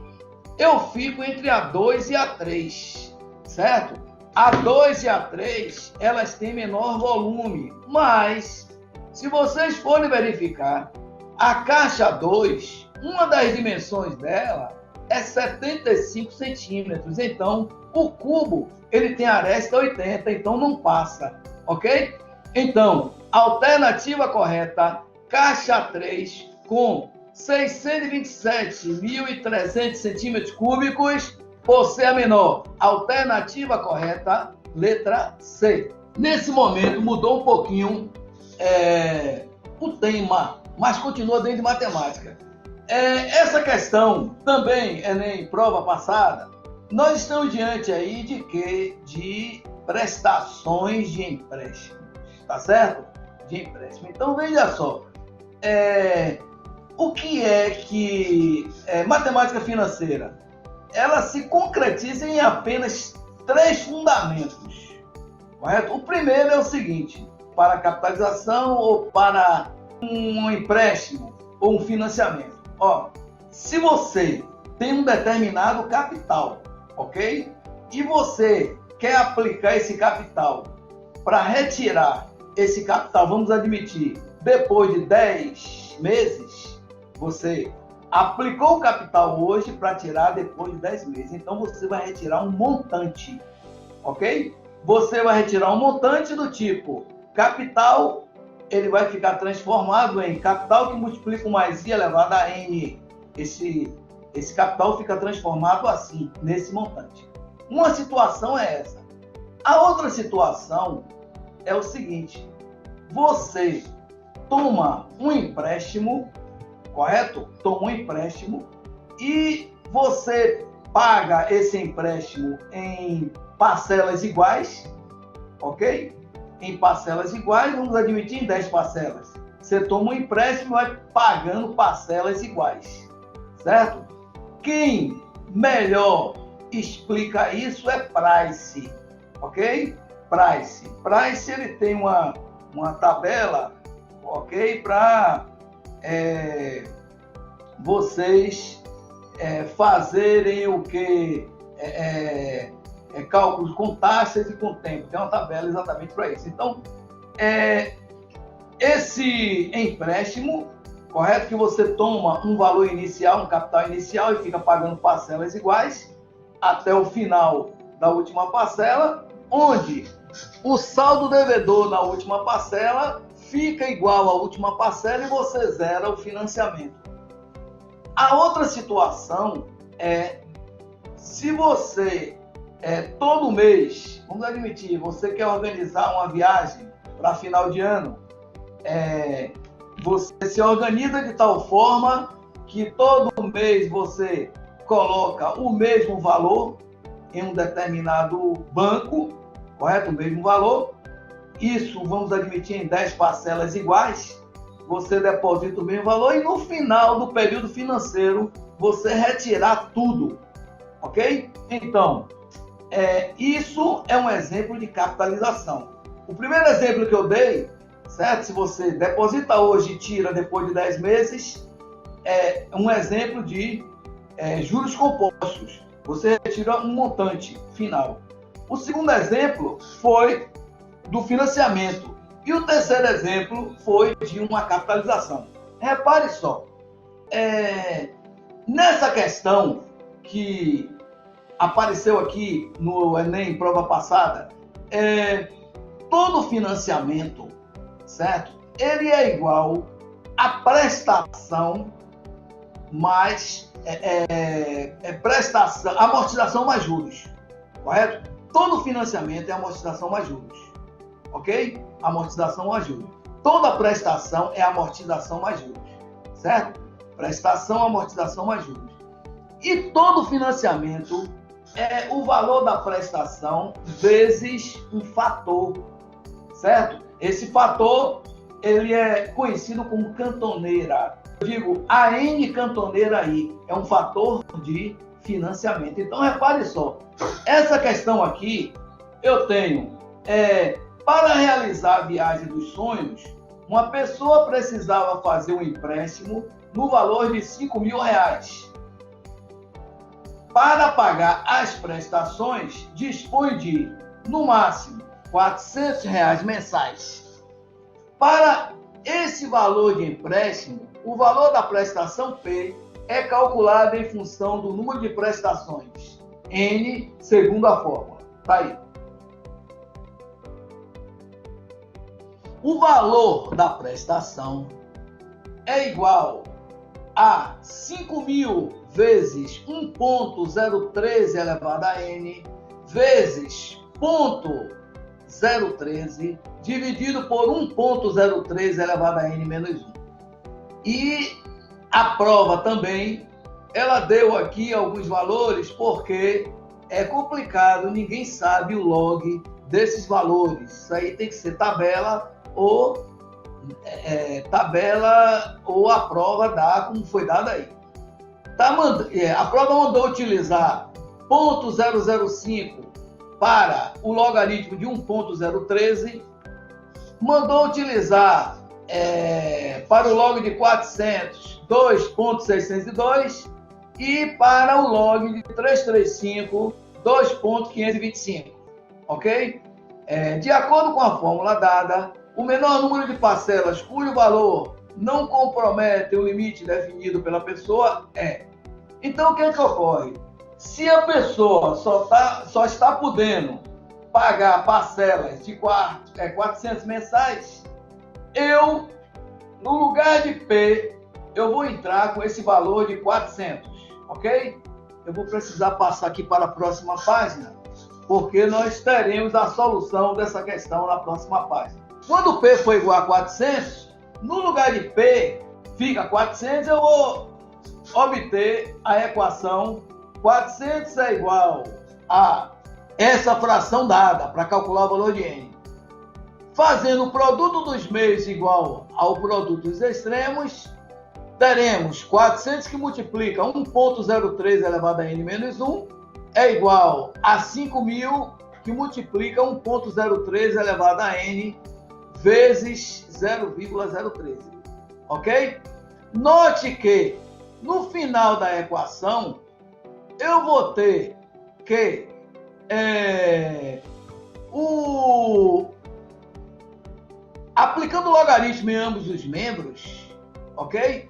eu fico entre a 2 e a 3, certo? A 2 e a 3, elas têm menor volume, mas se vocês forem verificar, a caixa 2, uma das dimensões dela é 75 centímetros, então o cubo ele tem aresta 80, então não passa, ok? Então, alternativa correta, caixa 3 com 627.300 centímetros cúbicos, por ser a menor. Alternativa correta, letra C. Nesse momento mudou um pouquinho o tema, mas continua dentro de matemática. Essa questão também, Enem, prova passada, nós estamos diante aí de quê? De prestações de empréstimo, tá certo? De empréstimo. Então, veja só, o que é que matemática financeira? Ela se concretiza em apenas 3 fundamentos, correto? O primeiro é o seguinte: para capitalização ou para um empréstimo ou um financiamento. Se você tem um determinado capital, ok? E você quer aplicar esse capital para retirar esse capital, vamos admitir, depois de 10 meses, você aplicou o capital hoje para tirar depois de 10 meses. Então você vai retirar um montante, ok? Você vai retirar um montante do tipo capital, ele vai ficar transformado em capital que multiplica mais I elevado a N. Esse capital fica transformado assim, nesse montante. Uma situação é essa. A outra situação é o seguinte: você toma um empréstimo, correto? Toma um empréstimo e você paga esse empréstimo em parcelas iguais, ok? Em parcelas iguais, vamos admitir em 10 parcelas. Você toma um empréstimo e vai pagando parcelas iguais, certo? Quem melhor explica isso é Price, ok? Price ele tem uma tabela, ok? Para vocês fazerem o que? Cálculos com taxas e com tempo. Tem uma tabela exatamente para isso. Então, esse empréstimo, correto? Que você toma um valor inicial, um capital inicial e fica pagando parcelas iguais até o final da última parcela, onde o saldo devedor na última parcela fica igual à última parcela e você zera o financiamento. A outra situação é se você todo mês, vamos admitir, você quer organizar uma viagem para final de ano, você se organiza de tal forma que todo mês você coloca o mesmo valor em um determinado banco, correto? O mesmo valor. Isso, vamos admitir, em 10 parcelas iguais, você deposita o mesmo valor e no final do período financeiro você retirar tudo, ok? Então, isso é um exemplo de capitalização. O primeiro exemplo que eu dei, certo? Se você deposita hoje e tira depois de 10 meses, é um exemplo de juros compostos. Você retira um montante final. O segundo exemplo foi do financiamento. E o terceiro exemplo foi de uma capitalização. Repare só, nessa questão que apareceu aqui no Enem, prova passada, todo financiamento, certo? Ele é igual à prestação mais prestação, amortização mais juros, correto? Todo financiamento é amortização mais juros, ok? Amortização mais juros. Toda prestação é amortização mais juros, certo? Prestação, amortização mais juros. E todo financiamento é o valor da prestação vezes um fator, certo? Esse fator, ele é conhecido como cantoneira. Eu digo, a N cantoneira aí é um fator de financiamento. Então, repare só, essa questão aqui, eu tenho, para realizar a viagem dos sonhos, uma pessoa precisava fazer um empréstimo no valor de R$5.000. Para pagar as prestações, dispõe de, no máximo, R$400 mensais. Para esse valor de empréstimo, o valor da prestação P é calculado em função do número de prestações, N, segundo a fórmula. Está aí. O valor da prestação é igual a 5.000 vezes 1.013 elevado a N vezes 0.013 dividido por 1.013 elevado a N menos 1. E a prova também, ela deu aqui alguns valores porque é complicado, ninguém sabe o log desses valores. Isso aí tem que ser tabela ou tabela ou a prova dá como foi dada aí. A prova mandou utilizar 0,005 para o logaritmo de 1,013, mandou utilizar para o log de 400 2,602 e para o log de 335 2,525, ok? De acordo com a fórmula dada, o menor número de parcelas cujo valor não compromete o limite definido pela pessoa é. Então, o que ocorre? Se a pessoa só está podendo pagar parcelas de 400 mensais, no lugar de P, eu vou entrar com esse valor de 400, ok? Eu vou precisar passar aqui para a próxima página, porque nós teremos a solução dessa questão na próxima página. Quando P for igual a 400, no lugar de P fica 400, eu vou obter a equação 400 é igual a essa fração dada para calcular o valor de N. Fazendo o produto dos meios igual ao produto dos extremos, teremos 400 que multiplica 1,03 elevado a N menos 1 é igual a 5.000 que multiplica 1,03 elevado a N vezes 0,013. Ok? Note que no final da equação eu vou ter que aplicando o logaritmo em ambos os membros, ok?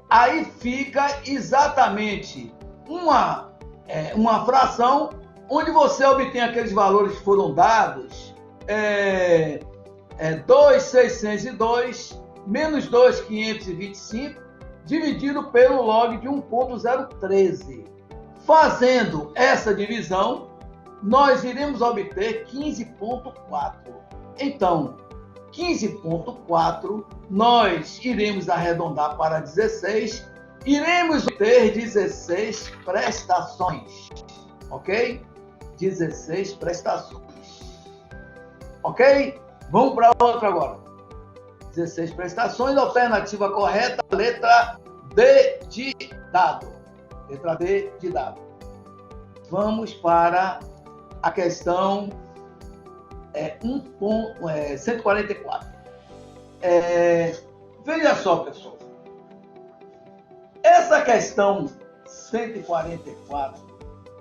Aí fica exatamente uma fração onde você obtém aqueles valores que foram dados, 2.602 menos 2.525 dividido pelo log de 1,013. Fazendo essa divisão, nós iremos obter 15,4. Então, 15,4, nós iremos arredondar para 16, iremos ter 16 prestações, ok? 16 prestações, ok? Vamos para outra agora. 16 prestações, alternativa correta, letra D de dado. Letra D de dado. Vamos para a questão 144. Veja só, pessoal. Essa questão 144,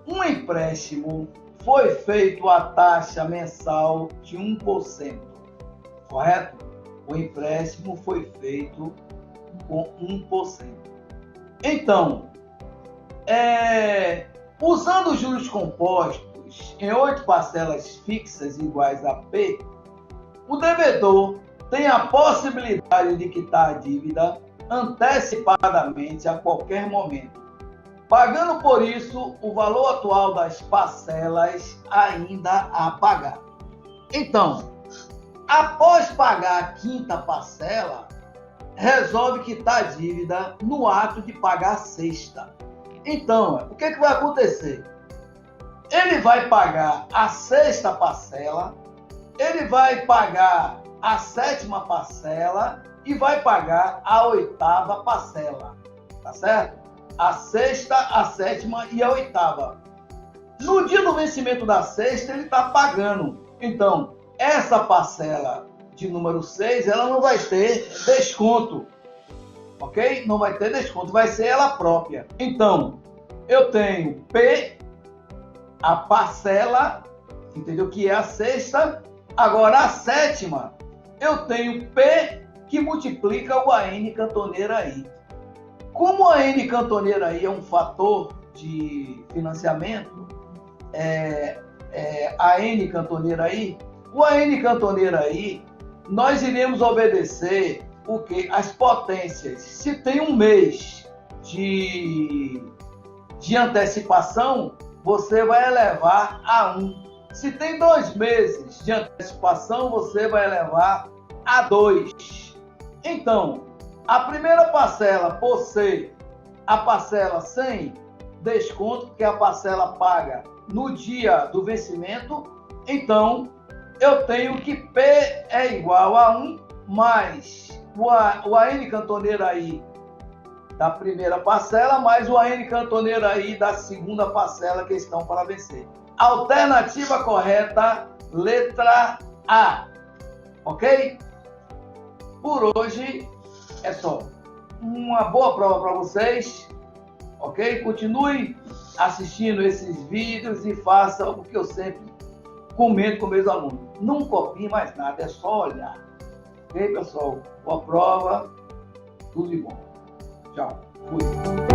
um empréstimo foi feito a taxa mensal de 1%, correto? O empréstimo foi feito com 1%. Então, usando os juros compostos em 8 parcelas fixas iguais a P, o devedor tem a possibilidade de quitar a dívida antecipadamente a qualquer momento, pagando por isso o valor atual das parcelas ainda a pagar. Então, após pagar a 5ª parcela, resolve quitar a dívida no ato de pagar a 6ª. Então, o que vai acontecer? Ele vai pagar a 6ª parcela, ele vai pagar a 7ª parcela e vai pagar a 8ª parcela, tá certo? A 6ª, a 7ª e a 8ª. No dia do vencimento da 6ª, ele está pagando. Então, essa parcela de número 6, ela não vai ter desconto, ok? Não vai ter desconto, vai ser ela própria. Então, eu tenho P, a parcela, entendeu? Que é a 6ª. Agora, a 7ª, eu tenho P que multiplica o AN cantoneira I. Como a N cantoneira I é um fator de financiamento, a N cantoneira I, o AN cantoneira I, nós iremos obedecer o que? As potências. Se tem um mês de antecipação, você vai elevar a 1. Se tem 2 meses de antecipação, você vai elevar a 2. Então, a primeira parcela, por ser a parcela sem desconto, porque a parcela paga no dia do vencimento, então eu tenho que P é igual a 1 mais o AN Cantoneiro aí da primeira parcela, mais o AN Cantoneiro aí da segunda parcela que estão para vencer. Alternativa correta, letra A. Ok? Por hoje é só. Uma boa prova para vocês. Ok? Continue assistindo esses vídeos e faça o que eu sempre comento com meus alunos. Não copie mais nada, é só olhar. Ok, pessoal? Boa prova. Tudo de bom. Tchau. Fui.